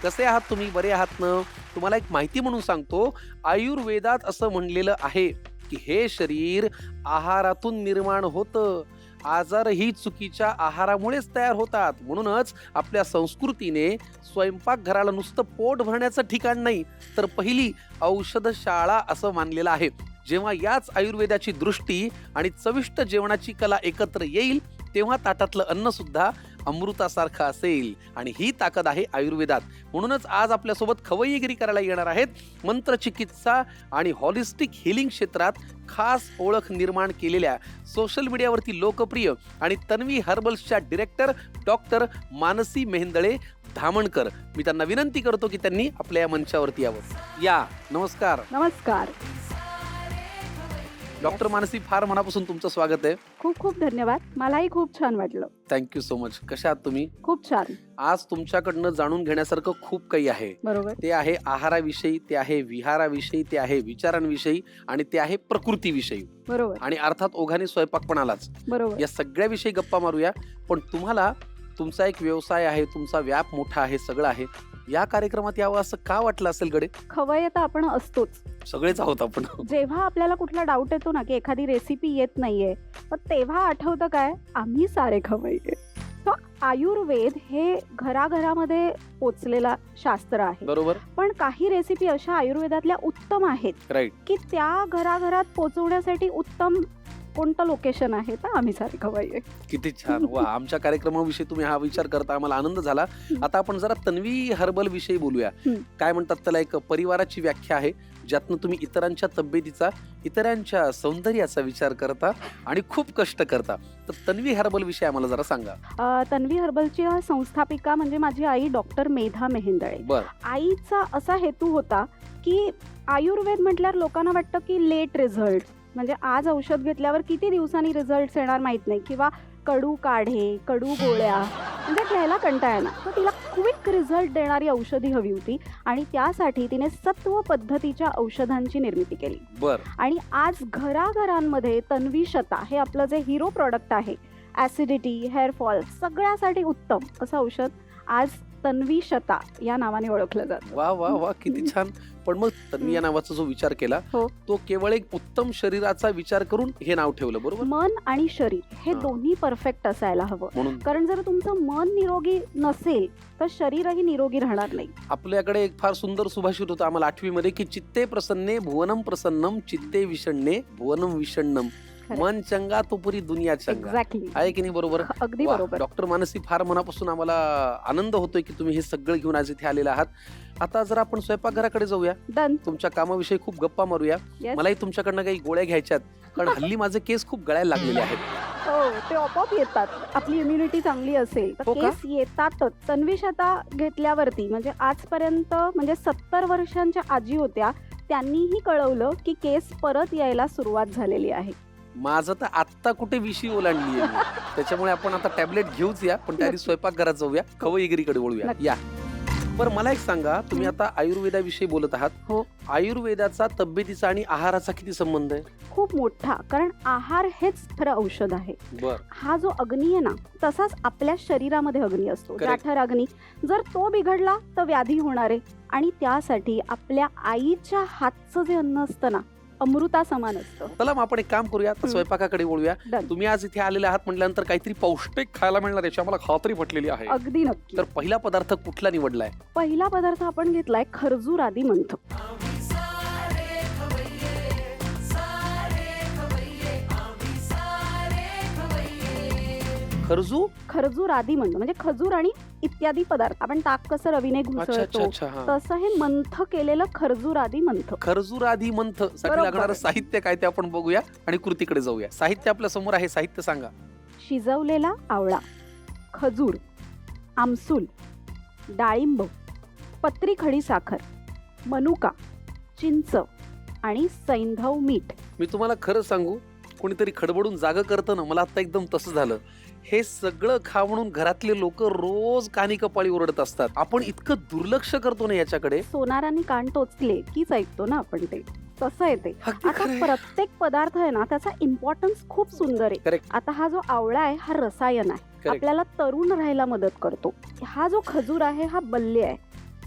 कसे आहात तुम्ही? बरे आहात ना? तुम्हाला एक माहिती म्हणून सांगतो, आयुर्वेदात असं म्हणलेलं आहे की हे शरीर आहारातून निर्माण होतं. आजारही चुकीच्या आहारामुळेच तयार होतात. म्हणूनच आपल्या संस्कृतीने स्वयंपाकघराला नुसतं पोट भरण्याचं ठिकाण नाही, तर पहिली औषधशाळा असं मानलेलं आहे. जेव्हा याच आयुर्वेदाची दृष्टी आणि चविष्ट जेवणाची कला एकत्र येईल, तेव्हा ताटातलं अन्न सुद्धा अमृतासारखं असेल. आणि ही ताकद आहे आयुर्वेदात. म्हणूनच आज आपल्यासोबत खवय्यगिरी करायला येणार आहेत मंत्रचिकित्सा आणि हॉलिस्टिक हिलिंग क्षेत्रात खास ओळख निर्माण केलेल्या, सोशल मीडियावरती लोकप्रिय आणि तन्वी हर्बल्सच्या डिरेक्टर डॉक्टर मानसी मेहेंदळे धामणकर. मी त्यांना विनंती करतो की त्यांनी आपल्या या मंचावरती यावं. या, नमस्कार. नमस्कार. डॉक्टर मानसी, फार मनापासून तुमचं स्वागत आहे. खूप खूप धन्यवाद. मलाही खूप छान वाटलं. Thank you so much. कशा आहात तुम्ही? खूप छान. आज तुमच्याकडनं जाणून घेण्यासारखं खूप काही आहे. बरोबर. ते आहे आहाराविषयी, ते आहे विहाराविषयी, ते आहे विचारांविषयी आणि ते आहे प्रकृतीविषयी. बरोबर. आणि अर्थात ओघाने स्वयंपाक पण आलाच. बरोबर. या सगळ्याविषयी गप्पा मारूया. पण तुम्हाला तुमचा एक व्यवसाय आहे, तुमचा व्याप मोठा आहे, सगळं आहे. या कार्यक्रमात यावं असं का वाटलं असेल गडे? खवय्ये तर आपण असतोच. सगळेच आहोत आपण. जेव्हा आपल्याला कुठला डाऊट येतो ना की एखादी रेसिपी येत नाहीये, तर तेव्हा आठवतं काय, आम्ही सारे खवय्ये. तर आयुर्वेद हे घराघरामध्ये पोचलेला शास्त्र आहे. बरोबर. पण काही रेसिपी अशा आयुर्वेदातल्या उत्तम आहेत, राईट, की त्या घराघरात पोचवण्यासाठी उत्तम कोणतं लोकेशन आहे, तर आम्ही सारे खवय्ये. किती छान. वा, आमच्या कार्यक्रमाविषयी तुम्ही हा विचार करता, आम्हाला आनंद झाला. आता आपण जरा तन्वी हर्बल विषयी बोलूया. काय म्हणतात त्याला, एक परिवाराची व्याख्या आहे ज्यातनं तुम्ही इतरांच्या तब्येतीचा, इतरांच्या सौंदर्याचा विचार करता आणि खूप कष्ट करता. तर तन्वी हर्बल विषयी आम्हाला जरा सांगा. तन्वी हर्बलची संस्थापिका म्हणजे माझी आई डॉक्टर मेधा मेहेंदळे. बर. आईचा असा हेतू होता की आयुर्वेद म्हटल्यावर लोकांना वाटतं की लेट रिझल्ट, म्हणजे आज औषध घेतल्यावर किती दिवसांनी रिझल्ट येणार माहित नाही, किंवा कडू काढे, कडू गोळ्या, म्हणजे घ्यायला कंटाळा येणार. तर तिला क्विक रिझल्ट देणारी औषधी हवी होती आणि त्यासाठी तिने सत्व पद्धतीच्या औषधांची निर्मिती केली. बर. आणि आज घराघरांमध्ये तन्वी शता हे आपलं जे हिरो प्रॉडक्ट आहे, ऍसिडिटी, हेअरफॉल सगळ्यासाठी उत्तम असं औषध आज तन्वी शता या नावाने ओळखलं जातं. वा वा वा, किती छान. पण मग तन्वी या नावाचा जो विचार केला, हो, तो केवळ एक उत्तम शरीराचा विचार करून हे नाव ठेवलं, बरोबर? मन आणि शरीर हे हा. दोन्ही परफेक्ट असायला हवं. म्हणून कारण जर तुमचं मन निरोगी नसेल तर शरीरही निरोगी राहणार नाही. आपल्याकडे एक फार सुंदर सुभाषित होतं आम्हाला 8वी मध्ये, की चित्ते प्रसन्ने भुवनम प्रसन्नम, चित्ते विषण्णे भुवनम विषण्णम, मन चंगा तो पुरी दुनिया चंगा. एक्झॅक्टली. आहे की नाही? बरोबर. अगदी वा, बरोबर. डॉक्टर मानसी, फार मनापासून आम्हाला आनंद होतोय की तुम्ही हे सगळं घेऊन आज इथे आलेला आहात. आता जर आपण स्वयंपाकघराकडे जाऊया, डन. तुमच्या कामाविषयी खूप गप्पा मारूया. Yes. मलाही तुमच्याकडनं काही गोळ्या घ्यायच्यात, कारण हल्ली माझे केस खूप गळायला लागलेले आहेत. हो, ते आपोआप येतात. आपली इम्युनिटी चांगली असेल तर हो का? केस येतातच. तन्वी शता घेतल्यावरती म्हणजे आजपर्यंत म्हणजे 70 वर्षांच्या आजी होत्या, त्यांनीही कळवलं की केस परत यायला सुरुवात झालेली आहे. माझं तर आत्ता कुठे विशी ओलांडली आहे. त्याच्यामुळे आपण आता टॅबलेट घेऊच या, पण त्याआधी स्वयंपाकघरात जाऊया, खवय्यगिरीकडे वळूया. नक्की. या. बरं, मला एक सांगा, तुम्ही आता आयुर्वेदाविषयी बोलत आहात. हो. आयुर्वेदाचा तब्येतीचा आणि आहाराचा किती संबंध आहे? खूप मोठा. कारण आहार हेच खरं औषध आहे. बर. हा जो अग्नी आहे ना, तसाच आपल्या शरीरामध्ये अग्नी असतो, Correct. जठर अग्नी. जर तो बिघडला तर व्याधी होणार आहे. आणि त्यासाठी आपल्या आईच्या हातचं जे अन्न असतं ना, अमृता समान असतं. चला मग आपण एक काम करूया, आता स्वयंपाकाकडे वळूया. Done. तुम्ही आज इथे आलेले आहात म्हटल्यानंतर काहीतरी पौष्टिक खायला मिळणार याची आम्हाला खात्री पटलेली आहे. अगदी नक्की. तर पहिला पदार्थ कुठला निवडलाय? पहिला पदार्थ आपण घेतलाय खरजूर आदी मंथ. खरजू. खरजूर आदी मंथ म्हणजे खजूर आणि इत्यादी पदार्थ. आपण ताक कसं रवीने अच्छा अच्छा घुसळतो, अच्छा. हा. तसं हे मंथ केलेलं खरजूर आदी मंथ. खरजूर आदी मंथ साठी बरोबर. लागणारं साहित्य काय ते आपण बघूया आणि कृतीकडे जाऊया. साहित्य आपल्या समोर आहे, साहित्य सांगा. शिजवलेला आवळा, खजूर, आमसूल, डाळिंब, पत्री खडी साखर, मनुका, चिंच आणि सैंधव मीठ. मी तुम्हाला खरं सांगू, कोणीतरी खडबडून जागं करतं ना, मला आता एकदम तसं झालं. हे सगळं खा म्हणून घरातले लोक रोज कानी कपाळी ओरडत असतात. आपण इतकं दुर्लक्ष करतो ना याच्याकडे. सोनारांनी कान टोचले कीच ऐकतो ना आपण ते, तसं आहे ते. अगदी आता खरंय. प्रत्येक पदार्थ आहे ना, त्याचा इम्पॉर्टन्स खूप सुंदर आहे. Correct. आता हा जो आवळा आहे हा रसायन आहे, Correct. आपल्याला तरुण राहायला मदत करतो. हा जो खजूर आहे हा बल्य आहे,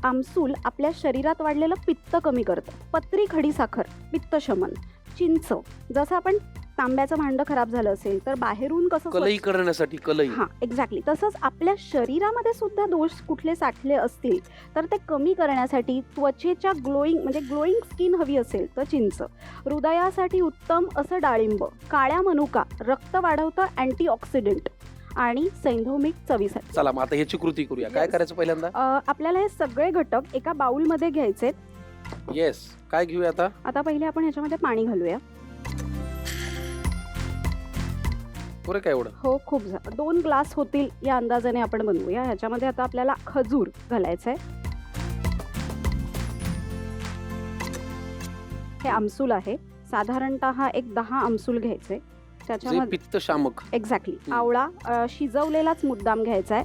आमसूल आपल्या शरीरात वाढलेलं पित्त कमी करतं. पत्री खडीसाखर पित्तशमन. चिंच, जसं आपण तांब्याचं भांडं खराब झालं असेल तर बाहेरून कसं कलई करण्यासाठी कलई. हां, एक्झॅक्टली. तसंच आपल्या शरीरामध्ये सुद्धा दोष कुठले साठले असतील तर ते कमी करण्यासाठी त्वचेच्या म्हणजे ग्लोईंग स्किन हवी असेल तर चिंच. हृदयासाठी उत्तम असं डाळिंब. काळ्या मनुका रक्त वाढवतं, अँटीऑक्सिडंट. आणि सैंधव मीठ चवीसाठी. चला मग आता ह्याची कृती करूया. काय Yes. करायचं पहिल्यांदा? आपल्याला हे सगळे घटक एका बाउलमध्ये घ्यायचे. येस. काय घेऊया आता? आता पहिले आपण ह्याच्यामध्ये पाणी घालूया. पुरे काय एवढं? हो, खूप 2 ग्लास होतील या अंदाजाने आपण बनवूया. ह्याच्यामध्ये आता आपल्याला खजूर घालायचं आहे. हे आमसूल आहे. साधारणतः एक 10 आमसूल घ्यायचे. जे त्याच्यामध्ये पित्त शामक. एक्झॅक्टली. हं. आवळा शिजवलेलाच मुद्दाम घ्यायचा आहे.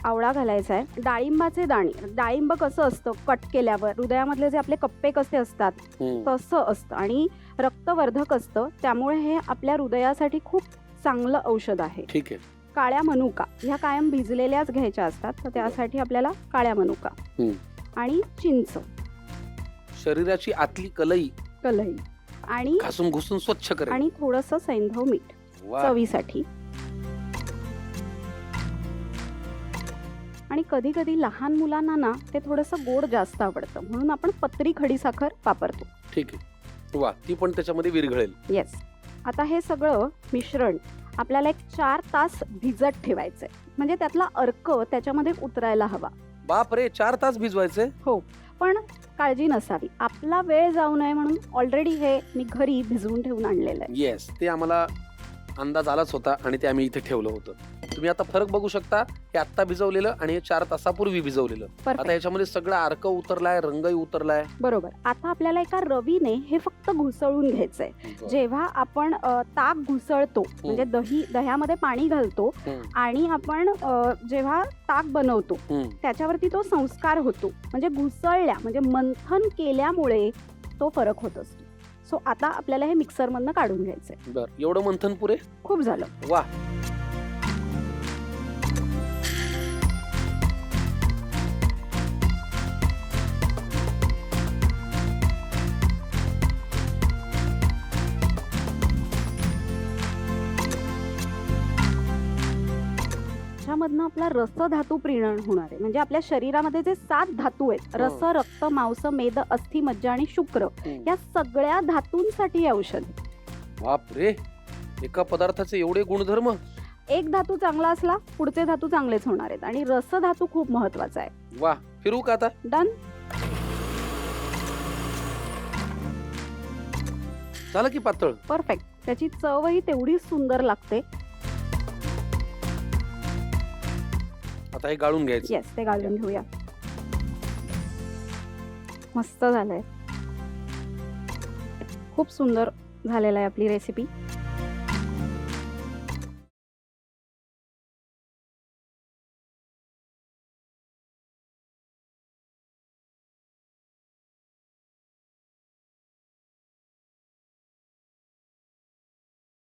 आवळा घालायचा आहे. डाळिंबाचे दाणे. डाळिंब कसं असतं कट केल्यावर हृदयामधले जे आपले कप्पे कसे असतात हम्म. तसं असतं आणि रक्तवर्धक असतं. त्यामुळे हे आपल्या हृदयासाठी खूप चांगलं औषध आहे. ठीक आहे. काळ्या मनुका ह्या कायम भिजलेल्याच घ्यायच्या असतात, तर त्यासाठी आपल्याला काळ्या मनुका हं. आणि चिंच, शरीराची आतली कलई कलई आणि घासून घुसून स्वच्छ करेल. आणि थोडंसं सैंधव मीठ वा. चवीसाठी. आणि कधी कधी लहान मुलांना ना ते थोडंसं गोड जास्त आवडतं म्हणून आपण पत्री खडीसाखर वापरतो. ठीक आहे. वा, ती पण त्याच्यामध्ये विरघळेल. येस. आता हे सगळं मिश्रण आपल्याला एक 4 तास भिजत ठेवायचंय. म्हणजे त्यातला अर्क त्याच्यामध्ये उतरायला हवा. बाप रे, 4 तास भिजवायचे? हो, पण काळजी नसावी. आपला वेळ जाऊ नये म्हणून ऑलरेडी हे मी घरी भिजवून ठेवून आणलेलं आहे. येस, ते आम्हाला अंदाज आलाच होता आणि ते आम्ही इथे ठेवलं होतं. तुम्ही आता फरक बघू शकता. हे आत्ता भिजवलेलं आणि हे 4 तासापूर्वी भिजवलेलं. आता परफेक्ट. याच्यामध्ये सगळा अर्क उतरलाय, रंगही उतरलाय. बरोबर. आता आपल्याला एका रवीने हे फक्त घुसळून घ्यायचंय. जेव्हा आपण ताक घुसळतो म्हणजे दह्यामध्ये पाणी घालतो आणि आपण जेव्हा ताक बनवतो त्याच्यावरती तो संस्कार होतो. म्हणजे घुसळल्या म्हणजे मंथन केल्यामुळे तो फरक होत असतो. सो आता आपल्याला हे मिक्सरमधनं काढून घ्यायचंय. बर, एवढं मंथन पुरे? खूप झालं. वा. त्यामधनं आपला रसधातू प्रीणन होणार आहे. म्हणजे आपल्या शरीरामध्ये जे 7 धातू आहेत रस, रक्त, मांस, मेद, अस्थि, मज्जा आणि शुक्र या सगळ्या धातूंसाठी हे औषध. बाप रे, एका पदार्थाचे एवढे गुणधर्म. एक धातू चांगला असला पुढचे धातू चांगलेच होणार आहेत आणि रसधातू खूप महत्वाचा आहे. वा, फिरू का आता? डन. झालं की पातळ? परफेक्ट. त्याची चवही तेवढीच सुंदर लागते. आता हे गाळून घ्यायचं. येस, ते घालून घेऊया. मस्त झालंय. खूप सुंदर झालेलं आहे आपली रेसिपी.